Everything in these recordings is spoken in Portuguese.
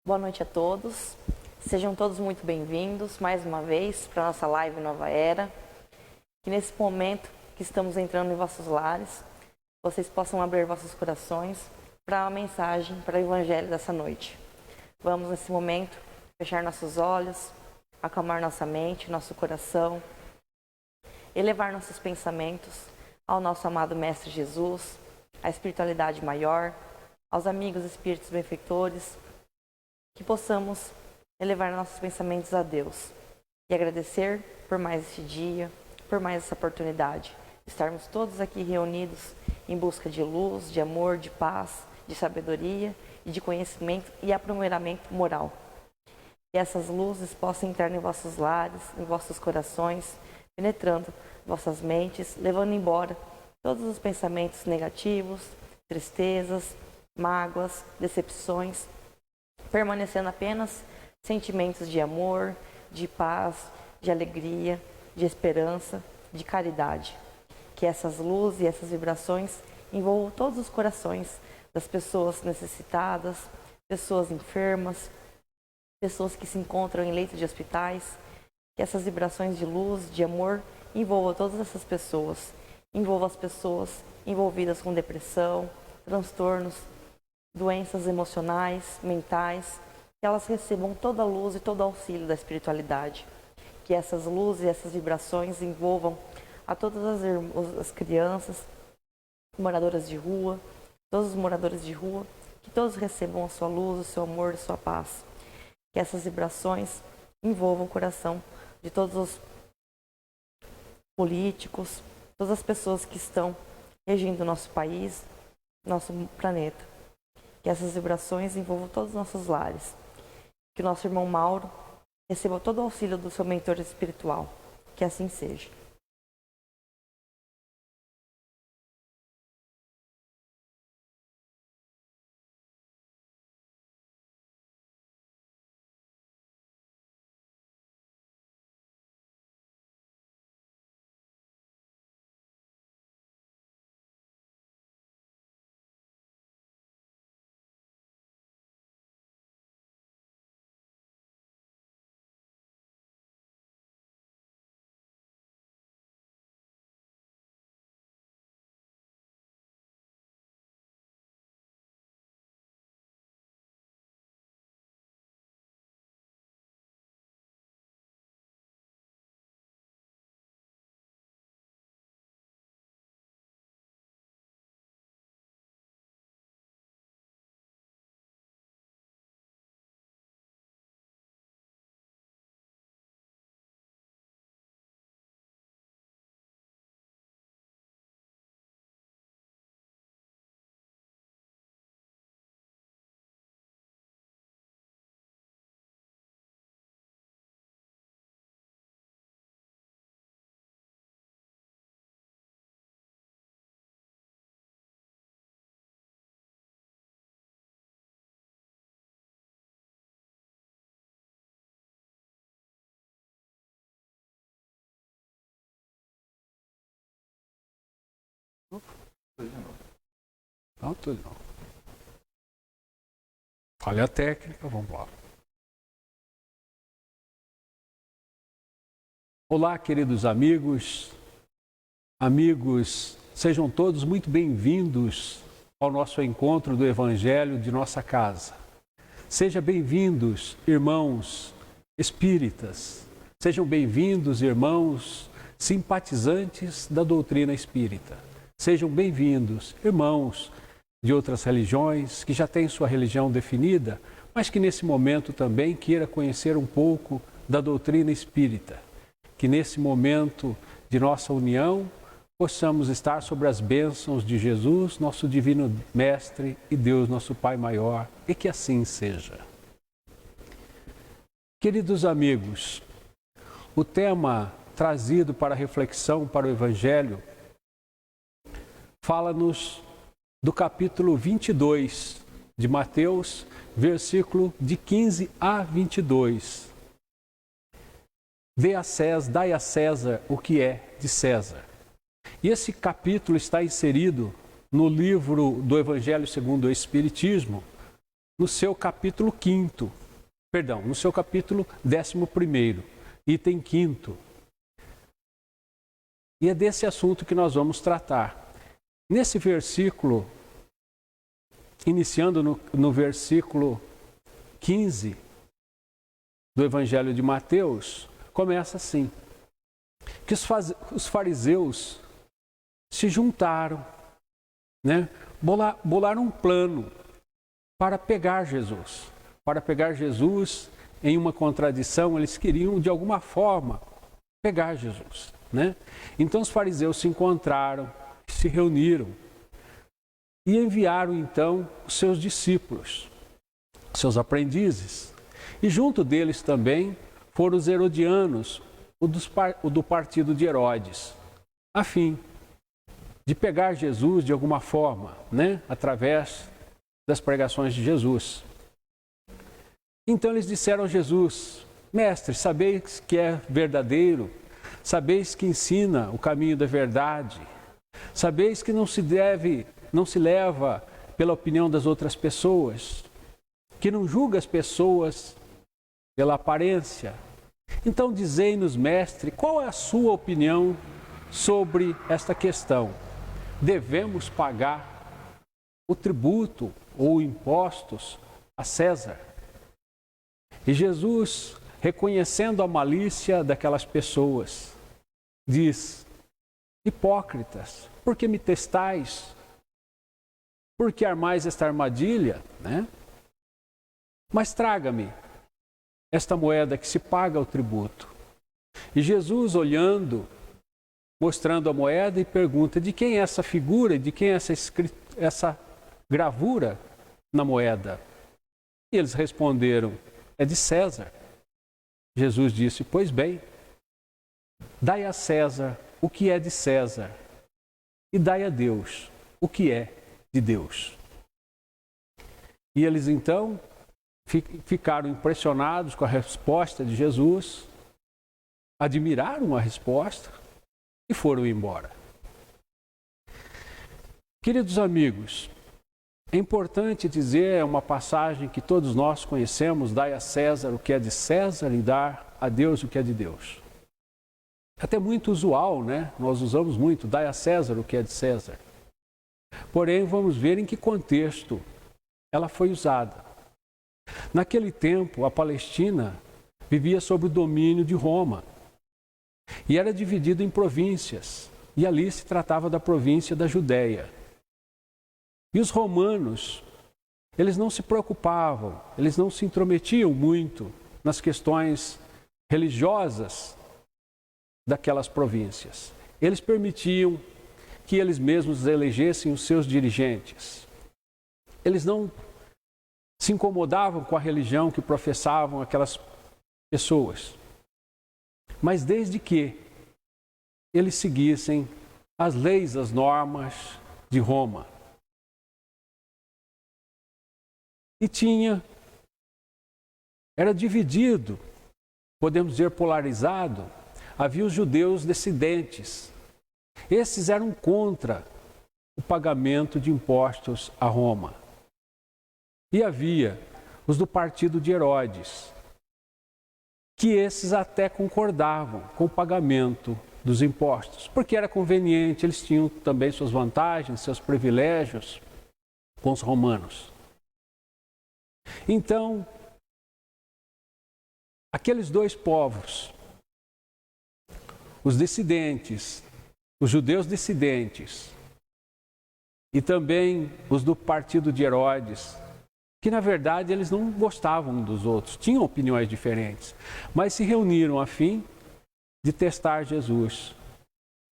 Boa noite a todos. Sejam todos muito bem-vindos mais uma vez para a nossa live Nova Era. Que nesse momento que estamos entrando em vossos lares, vocês possam abrir vossos corações para a mensagem, para o Evangelho dessa noite. Vamos nesse momento fechar nossos olhos, acalmar nossa mente, nosso coração, elevar nossos pensamentos ao nosso amado Mestre Jesus, à espiritualidade maior, aos amigos espíritos benfeitores, que possamos elevar nossos pensamentos a Deus e agradecer por mais este dia, por mais essa oportunidade, estarmos todos aqui reunidos em busca de luz, de amor, de paz, de sabedoria e de conhecimento e aprimoramento moral. Que essas luzes possam entrar em vossos lares, em vossos corações, penetrando vossas mentes, levando embora todos os pensamentos negativos, tristezas, mágoas, decepções, permanecendo apenas sentimentos de amor, de paz, de alegria, de esperança, de caridade. Que essas luzes e essas vibrações envolvam todos os corações das pessoas necessitadas, pessoas enfermas, pessoas que se encontram em leitos de hospitais. Que essas vibrações de luz, de amor, envolvam todas essas pessoas, envolvam as pessoas envolvidas com depressão, transtornos, doenças emocionais, mentais, que elas recebam toda a luz e todo o auxílio da espiritualidade. Que essas luzes e essas vibrações envolvam a todas as crianças, moradoras de rua, todos os moradores de rua, que todos recebam a sua luz, o seu amor, a sua paz. Que essas vibrações envolvam o coração de todos os políticos, todas as pessoas que estão regindo o nosso país, nosso planeta. Que essas vibrações envolvam todos os nossos lares. Que o nosso irmão Mauro receba todo o auxílio do seu mentor espiritual. Que assim seja. Não, tudo não. Falha técnica, vamos lá. Olá, queridos amigos, sejam todos muito bem-vindos ao nosso encontro do Evangelho de nossa casa. Sejam bem-vindos, irmãos espíritas, sejam bem-vindos, irmãos simpatizantes da doutrina espírita. Sejam bem-vindos, irmãos de outras religiões, que já têm sua religião definida, mas que nesse momento também queira conhecer um pouco da doutrina espírita. Que nesse momento de nossa união, possamos estar sobre as bênçãos de Jesus, nosso divino Mestre e Deus, nosso Pai maior, e que assim seja. Queridos amigos, o tema trazido para reflexão para o Evangelho fala-nos do capítulo 22 de Mateus, versículo de 15 a 22. Dai a César o que é de César. E esse capítulo está inserido no livro do Evangelho segundo o Espiritismo, no seu capítulo 5º, perdão, no seu capítulo 11º, item 5º. E é desse assunto que nós vamos tratar. Nesse versículo, iniciando no versículo 15 do Evangelho de Mateus, começa assim, que os fariseus se juntaram, né? Bolaram um plano para pegar Jesus. Para pegar Jesus em uma contradição, eles queriam, de alguma forma, pegar Jesus, né? Então os fariseus se encontraram, se reuniram e enviaram, então, os seus discípulos, seus aprendizes. E junto deles também foram os herodianos, o do partido de Herodes, a fim de pegar Jesus de alguma forma, né? Através das pregações de Jesus. Então eles disseram a Jesus: Mestre, sabeis que é verdadeiro, sabeis que ensina o caminho da verdade, sabeis que não se leva pela opinião das outras pessoas, que não julga as pessoas pela aparência. Então dizei-nos, mestre, qual é a sua opinião sobre esta questão? Devemos pagar o tributo ou impostos a César? E Jesus, reconhecendo a malícia daquelas pessoas, diz: hipócritas, por que me testais? Por que armais esta armadilha, né? Mas traga-me esta moeda que se paga o tributo. E Jesus, olhando, mostrando a moeda, e pergunta: de quem é essa figura, de quem é essa gravura na moeda? E eles responderam: é de César. Jesus disse: pois bem, dai a César o que é de César, e dai a Deus o que é de Deus. E eles então ficaram impressionados com a resposta de Jesus, admiraram a resposta e foram embora. Queridos amigos, é importante dizer, é uma passagem que todos nós conhecemos: dai a César o que é de César e dar a Deus o que é de Deus. É até muito usual, né? Nós usamos muito: dai a César o que é de César. Porém, vamos ver em que contexto ela foi usada. Naquele tempo, a Palestina vivia sob o domínio de Roma e era dividida em províncias, e ali se tratava da província da Judéia. E os romanos, eles não se preocupavam, eles não se intrometiam muito nas questões religiosas daquelas províncias. Eles permitiam que eles mesmos elegessem os seus dirigentes. Eles não se incomodavam com a religião que professavam aquelas pessoas, mas desde que eles seguissem as leis, as normas de Roma. E era dividido, podemos dizer polarizado. Havia os judeus dissidentes. Esses eram contra o pagamento de impostos a Roma. E havia os do partido de Herodes, que esses até concordavam com o pagamento dos impostos, porque era conveniente, eles tinham também suas vantagens, seus privilégios com os romanos. Então, aqueles dois povos, os dissidentes, os judeus dissidentes, e também os do partido de Herodes, que na verdade eles não gostavam uns dos outros, tinham opiniões diferentes, mas se reuniram a fim de testar Jesus,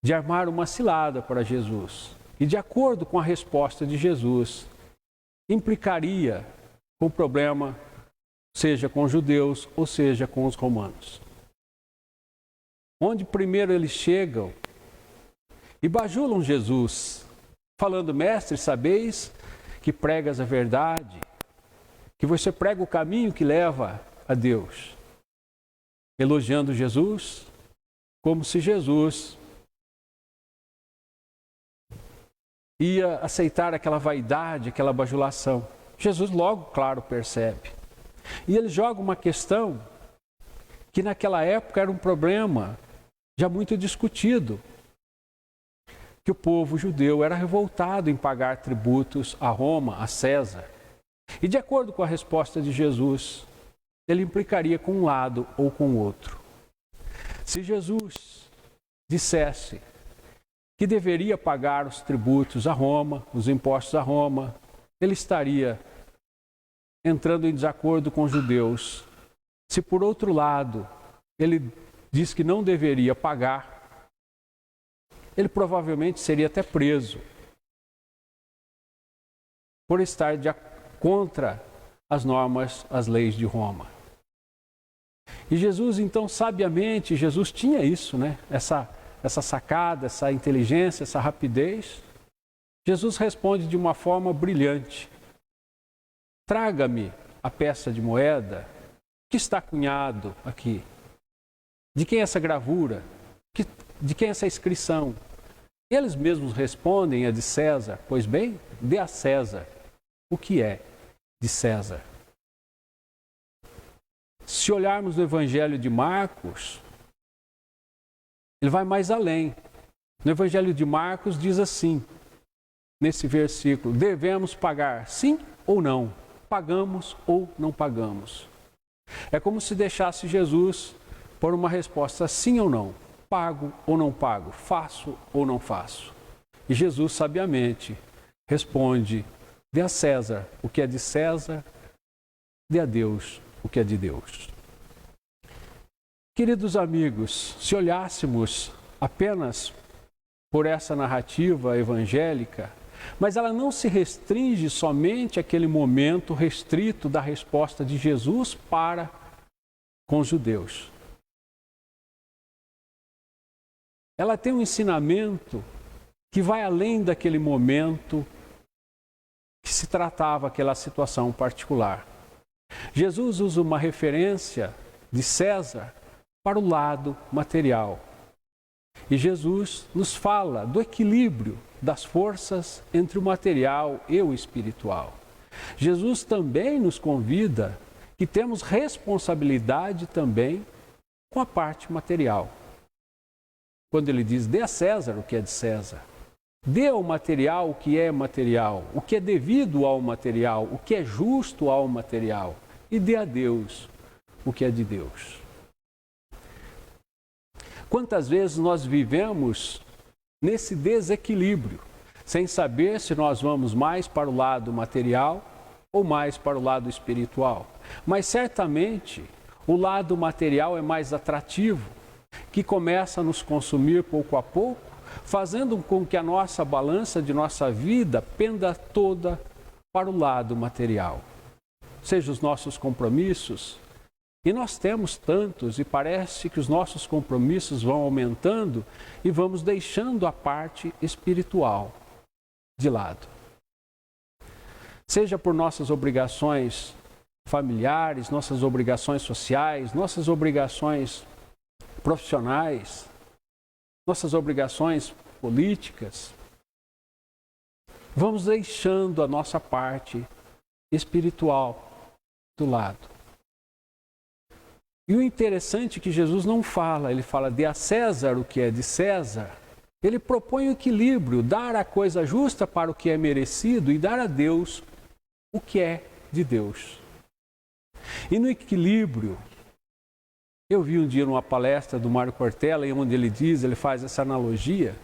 de armar uma cilada para Jesus. E de acordo com a resposta de Jesus, implicaria com o problema, seja com os judeus ou seja com os romanos. Onde primeiro eles chegam e bajulam Jesus, falando: mestre, sabeis que pregas a verdade, que você prega o caminho que leva a Deus. Elogiando Jesus, como se Jesus ia aceitar aquela vaidade, aquela bajulação. Jesus logo, claro, percebe. E ele joga uma questão que naquela época era um problema já muito discutido, que o povo judeu era revoltado em pagar tributos a Roma, a César. E de acordo com a resposta de Jesus, ele implicaria com um lado ou com o outro. Se Jesus dissesse que deveria pagar os tributos a Roma, os impostos a Roma, ele estaria entrando em desacordo com os judeus. Se por outro lado ele diz que não deveria pagar, ele provavelmente seria até preso por estar contra as normas, as leis de Roma. E Jesus, então, sabiamente, Jesus tinha isso, né? Essa sacada, essa inteligência, essa rapidez. Jesus responde de uma forma brilhante. Traga-me a peça de moeda que está cunhado aqui. De quem é essa gravura? De quem é essa inscrição? Eles mesmos respondem, é de César. Pois bem, dê a César o que é de César. Se olharmos no Evangelho de Marcos, ele vai mais além. No Evangelho de Marcos diz assim, nesse versículo, devemos pagar sim ou não? Pagamos ou não pagamos? É como se deixasse Jesus por uma resposta sim ou não, pago ou não pago, faço ou não faço. E Jesus sabiamente responde, dê a César o que é de César, dê a Deus o que é de Deus. Queridos amigos, se olhássemos apenas por essa narrativa evangélica, mas ela não se restringe somente àquele momento restrito da resposta de Jesus para com os judeus. Ela tem um ensinamento que vai além daquele momento que se tratava aquela situação particular. Jesus usa uma referência de César para o lado material. E Jesus nos fala do equilíbrio das forças entre o material e o espiritual. Jesus também nos convida que temos responsabilidade também com a parte material. Quando ele diz, dê a César o que é de César. Dê ao material o que é devido ao material, o que é justo ao material. E dê a Deus o que é de Deus. Quantas vezes nós vivemos nesse desequilíbrio, sem saber se nós vamos mais para o lado material ou mais para o lado espiritual. Mas certamente o lado material é mais atrativo, que começa a nos consumir pouco a pouco, fazendo com que a nossa balança de nossa vida penda toda para o lado material. Seja os nossos compromissos, e nós temos tantos e parece que os nossos compromissos vão aumentando e vamos deixando a parte espiritual de lado. Seja por nossas obrigações familiares, nossas obrigações sociais, nossas obrigações profissionais, nossas obrigações políticas, vamos deixando a nossa parte espiritual do lado. E o interessante é que Jesus não fala, ele fala, dê a César o que é de César. Ele propõe o equilíbrio, dar a coisa justa para o que é merecido e dar a Deus o que é de Deus. E no equilíbrio, eu vi um dia numa palestra do Mário Cortella, onde ele faz essa analogia,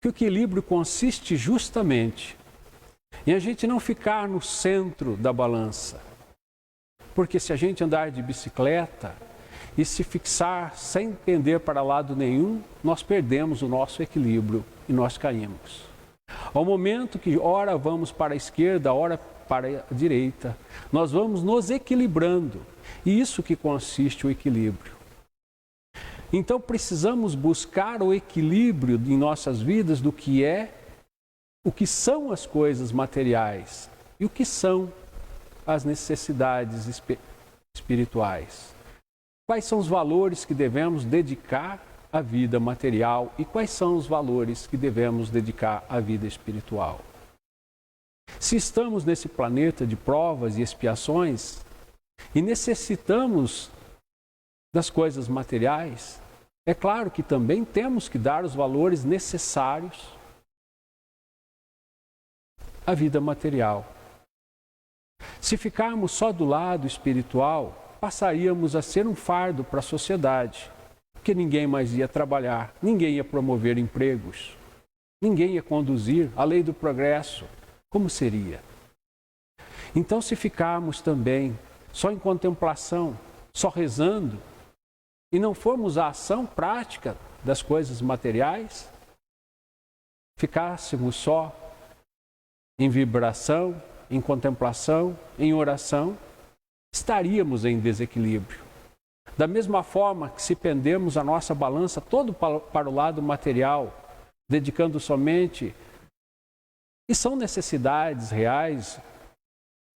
que o equilíbrio consiste justamente em a gente não ficar no centro da balança. Porque se a gente andar de bicicleta e se fixar sem pender para lado nenhum, nós perdemos o nosso equilíbrio e nós caímos. Ao momento que ora vamos para a esquerda, ora para a direita, nós vamos nos equilibrando. E isso que consiste o equilíbrio. Então precisamos buscar o equilíbrio em nossas vidas do que é, o que são as coisas materiais e o que são as necessidades espirituais. Quais são os valores que devemos dedicar à vida material e quais são os valores que devemos dedicar à vida espiritual? Se estamos nesse planeta de provas e expiações e necessitamos das coisas materiais, é claro que também temos que dar os valores necessários à vida material. Se ficarmos só do lado espiritual, passaríamos a ser um fardo para a sociedade, porque ninguém mais ia trabalhar, ninguém ia promover empregos, ninguém ia conduzir a lei do progresso. Como seria? Então, se ficarmos também só em contemplação, só rezando, e não formos à ação prática das coisas materiais, ficássemos só em vibração, em contemplação, em oração, estaríamos em desequilíbrio. Da mesma forma que se pendemos a nossa balança todo para o lado material, dedicando somente, e são necessidades reais,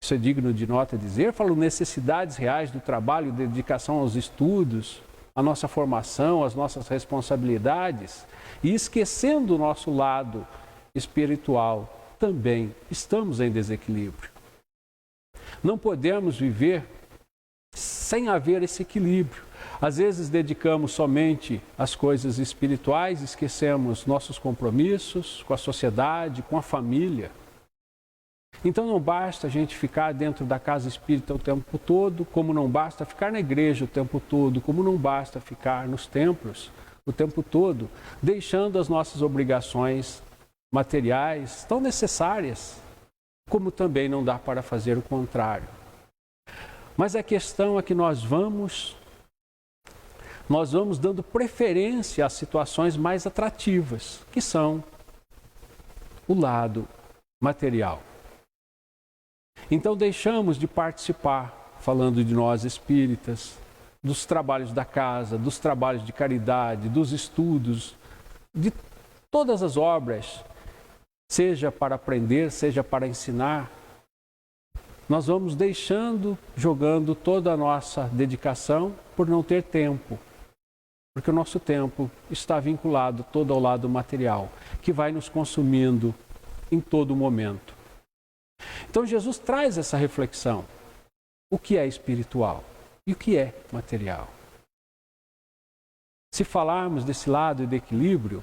isso é digno de nota dizer, falo necessidades reais do trabalho, dedicação aos estudos, a nossa formação, as nossas responsabilidades, e esquecendo o nosso lado espiritual, também estamos em desequilíbrio. Não podemos viver sem haver esse equilíbrio. Às vezes dedicamos somente às coisas espirituais, esquecemos nossos compromissos com a sociedade, com a família. Então não basta a gente ficar dentro da casa espírita o tempo todo, como não basta ficar na igreja o tempo todo, como não basta ficar nos templos o tempo todo, deixando as nossas obrigações materiais tão necessárias, como também não dá para fazer o contrário. Mas a questão é que nós vamos dando preferência às situações mais atrativas, que são o lado material. Então deixamos de participar, falando de nós espíritas, dos trabalhos da casa, dos trabalhos de caridade, dos estudos, de todas as obras, seja para aprender, seja para ensinar. Nós vamos deixando, jogando toda a nossa dedicação por não ter tempo. Porque o nosso tempo está vinculado todo ao lado material, que vai nos consumindo em todo momento. Então Jesus traz essa reflexão. O que é espiritual e o que é material? Se falarmos desse lado de equilíbrio,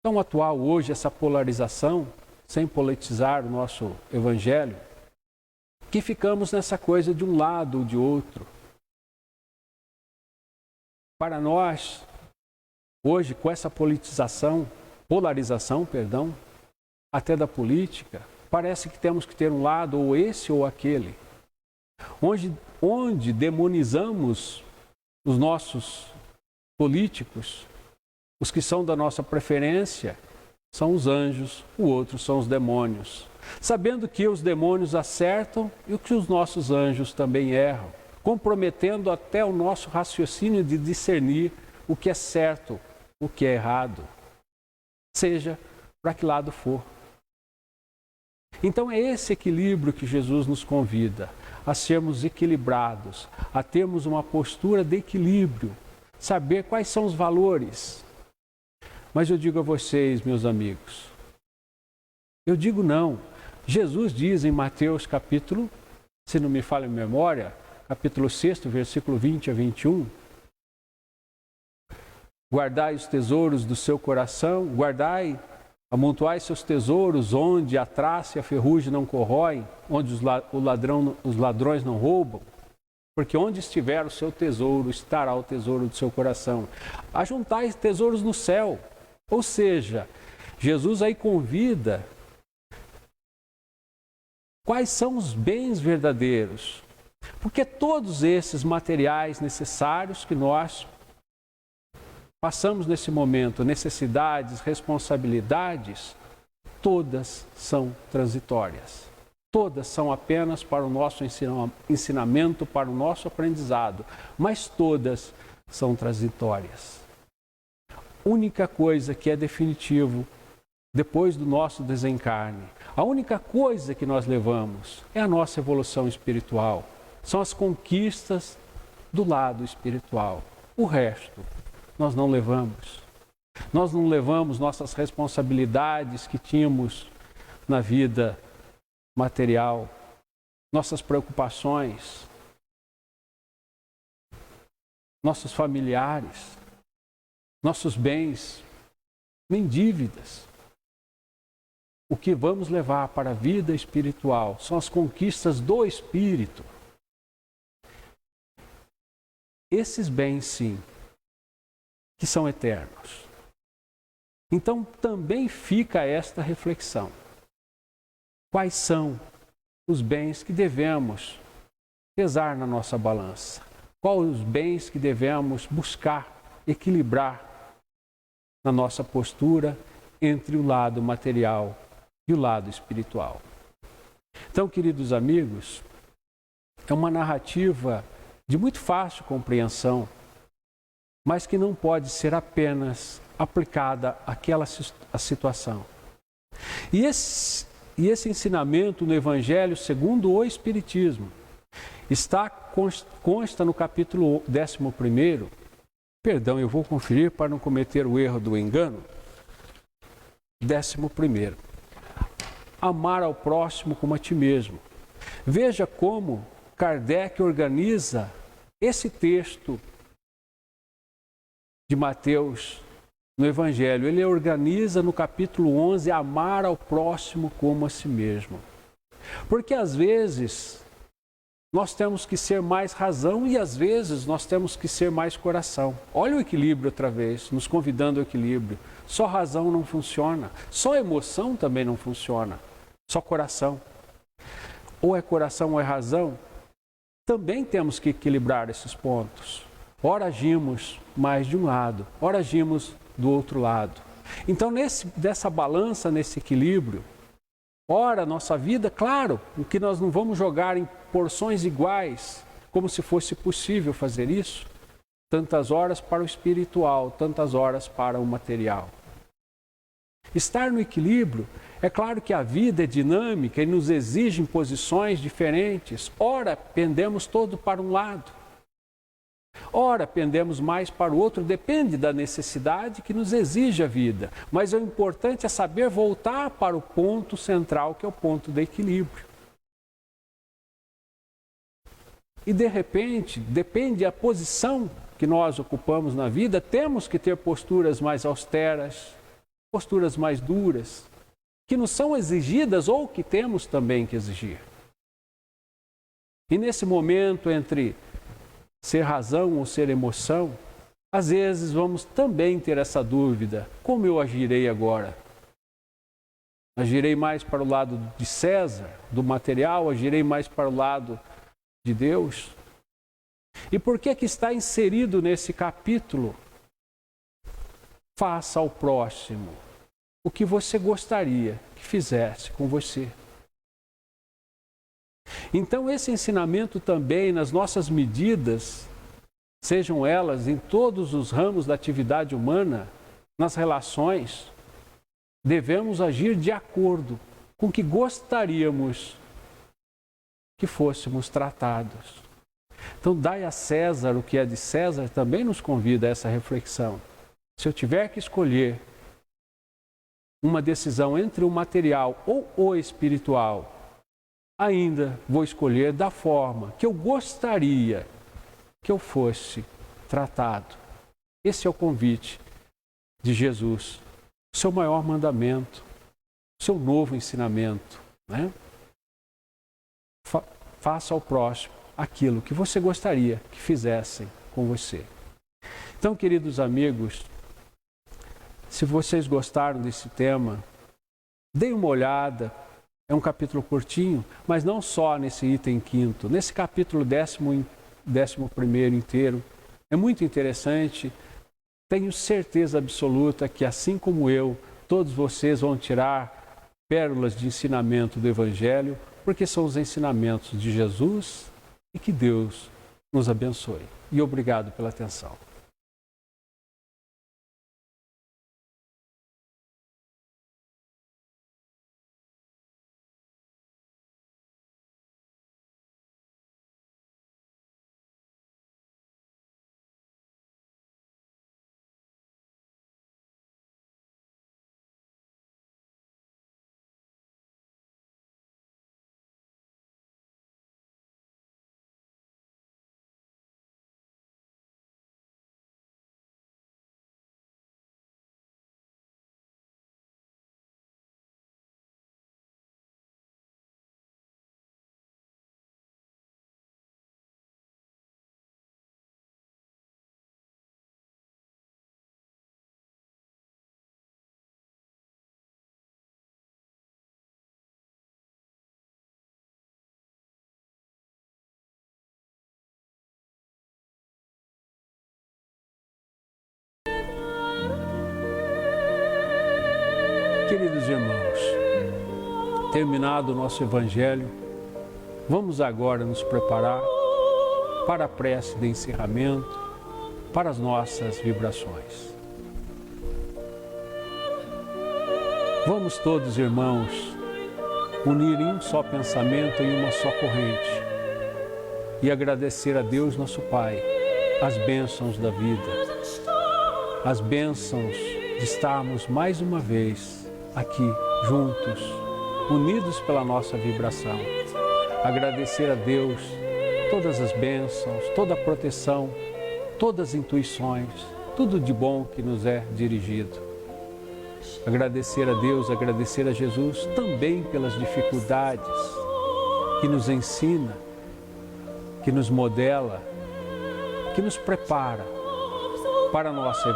tão atual hoje essa polarização, sem politizar o nosso evangelho, que ficamos nessa coisa de um lado ou de outro. Para nós, hoje, com essa polarização, até da política, parece que temos que ter um lado, ou esse ou aquele. Onde demonizamos os nossos políticos, os que são da nossa preferência, são os anjos, o outro são os demônios. Sabendo que os demônios acertam e que os nossos anjos também erram, comprometendo até o nosso raciocínio de discernir o que é certo, o que é errado, seja para que lado for. Então é esse equilíbrio que Jesus nos convida, a sermos equilibrados, a termos uma postura de equilíbrio, saber quais são os valores. Mas eu digo a vocês, meus amigos, eu digo não. Jesus diz em Mateus capítulo, se não me falha a memória, capítulo 6, versículo 20 a 21, guardai os tesouros do seu coração, amontoai seus tesouros onde a traça e a ferrugem não corroem, onde os ladrões não roubam, porque onde estiver o seu tesouro, estará o tesouro do seu coração. Ajuntai tesouros no céu, ou seja, Jesus aí convida quais são os bens verdadeiros, porque todos esses materiais necessários que nós passamos nesse momento, necessidades, responsabilidades, todas são transitórias. Todas são apenas para o nosso ensinamento, para o nosso aprendizado, mas todas são transitórias. A única coisa que é definitivo depois do nosso desencarne, a única coisa que nós levamos é a nossa evolução espiritual, são as conquistas do lado espiritual. O resto nós não levamos. Nós não levamos nossas responsabilidades que tínhamos na vida material, nossas preocupações, nossos familiares, nossos bens, nem dívidas. O que vamos levar para a vida espiritual são as conquistas do Espírito. Esses bens, sim, que são eternos. Então, também fica esta reflexão. Quais são os bens que devemos pesar na nossa balança? Quais os bens que devemos buscar equilibrar na nossa postura entre o lado material e o lado espiritual? Então, queridos amigos, é uma narrativa de muito fácil compreensão, mas que não pode ser apenas aplicada àquela situação. E esse ensinamento no Evangelho segundo o Espiritismo consta no capítulo 11. Perdão, eu vou conferir para não cometer o erro do engano. 11. Amar ao próximo como a ti mesmo. Veja como Kardec organiza esse texto de Mateus no Evangelho. Ele organiza no capítulo 11, amar ao próximo como a si mesmo. Porque às vezes nós temos que ser mais razão e às vezes nós temos que ser mais coração. Olha o equilíbrio outra vez, nos convidando ao equilíbrio. Só razão não funciona, só emoção também não funciona, só coração. Ou é coração ou é razão. Também temos que equilibrar esses pontos. Ora agimos mais de um lado, ora agimos do outro lado. Então, dessa balança, nesse equilíbrio, ora nossa vida, claro, o que nós não vamos jogar em porções iguais, como se fosse possível fazer isso, tantas horas para o espiritual, tantas horas para o material. Estar no equilíbrio, é claro que a vida é dinâmica e nos exige posições diferentes. Ora, pendemos todo para um lado. Ora, pendemos mais para o outro, depende da necessidade que nos exige a vida. Mas o importante é saber voltar para o ponto central, que é o ponto do equilíbrio. E de repente, depende da posição que nós ocupamos na vida, temos que ter posturas mais austeras, posturas mais duras, que nos são exigidas ou que temos também que exigir. E nesse momento entre ser razão ou ser emoção, às vezes vamos também ter essa dúvida: como eu agirei agora? Agirei mais para o lado de César, do material, agirei mais para o lado de Deus? E por que está inserido nesse capítulo? Faça ao próximo o que você gostaria que fizesse com você. Então, esse ensinamento também, nas nossas medidas, sejam elas em todos os ramos da atividade humana, nas relações, devemos agir de acordo com o que gostaríamos que fôssemos tratados. Então, dai a César o que é de César, também nos convida a essa reflexão. Se eu tiver que escolher uma decisão entre o material ou o espiritual, ainda vou escolher da forma que eu gostaria que eu fosse tratado. Esse é o convite de Jesus, o seu maior mandamento, o seu novo ensinamento, né? Faça ao próximo aquilo que você gostaria que fizessem com você. Então, queridos amigos, se vocês gostaram desse tema, deem uma olhada. É um capítulo curtinho, mas não só nesse item 5º, nesse capítulo 11º inteiro. É muito interessante. Tenho certeza absoluta que, assim como eu, todos vocês vão tirar pérolas de ensinamento do Evangelho, porque são os ensinamentos de Jesus, e que Deus nos abençoe. E obrigado pela atenção. Terminado o nosso Evangelho, vamos agora nos preparar para a prece de encerramento, para as nossas vibrações. Vamos todos, irmãos, unir em um só pensamento, em uma só corrente, e agradecer a Deus, nosso Pai, as bênçãos da vida, as bênçãos de estarmos mais uma vez aqui, juntos, unidos pela nossa vibração. Agradecer a Deus todas as bênçãos, toda a proteção, todas as intuições, tudo de bom que nos é dirigido. Agradecer a Deus, agradecer a Jesus também pelas dificuldades que nos ensina, que nos modela, que nos prepara para a nossa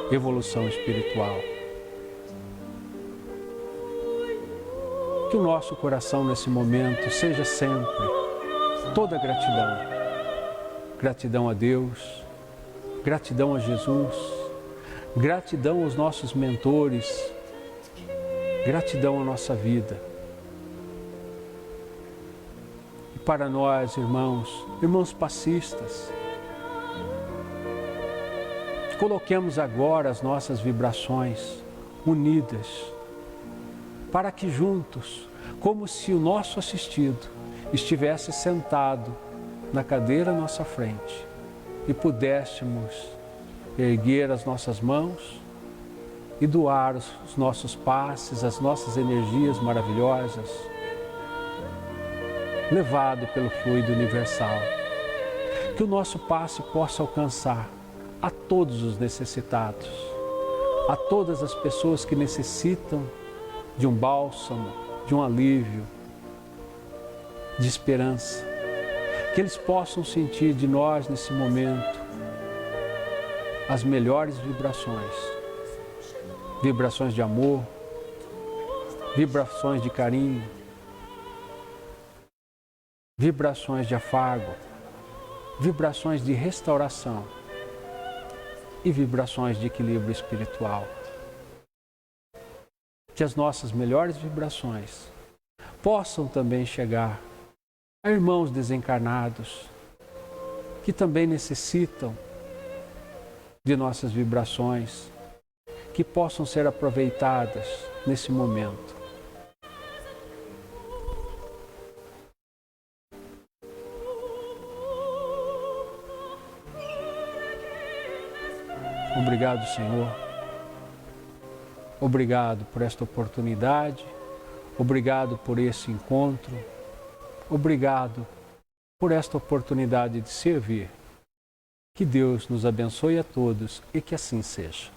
evolução espiritual. Que o nosso coração nesse momento seja sempre toda gratidão. Gratidão a Deus, gratidão a Jesus, gratidão aos nossos mentores, gratidão à nossa vida. E para nós, irmãos passistas, coloquemos agora as nossas vibrações unidas, para que juntos, como se o nosso assistido estivesse sentado na cadeira à nossa frente e pudéssemos erguer as nossas mãos e doar os nossos passes, as nossas energias maravilhosas, levado pelo fluido universal. Que o nosso passe possa alcançar a todos os necessitados, a todas as pessoas que necessitam de um bálsamo, de um alívio, de esperança. Que eles possam sentir de nós nesse momento as melhores vibrações. Vibrações de amor, vibrações de carinho, vibrações de afago, vibrações de restauração e vibrações de equilíbrio espiritual. Que as nossas melhores vibrações possam também chegar a irmãos desencarnados que também necessitam de nossas vibrações, que possam ser aproveitadas nesse momento. Obrigado, Senhor. Obrigado por esta oportunidade, obrigado por esse encontro, obrigado por esta oportunidade de servir. Que Deus nos abençoe a todos e que assim seja.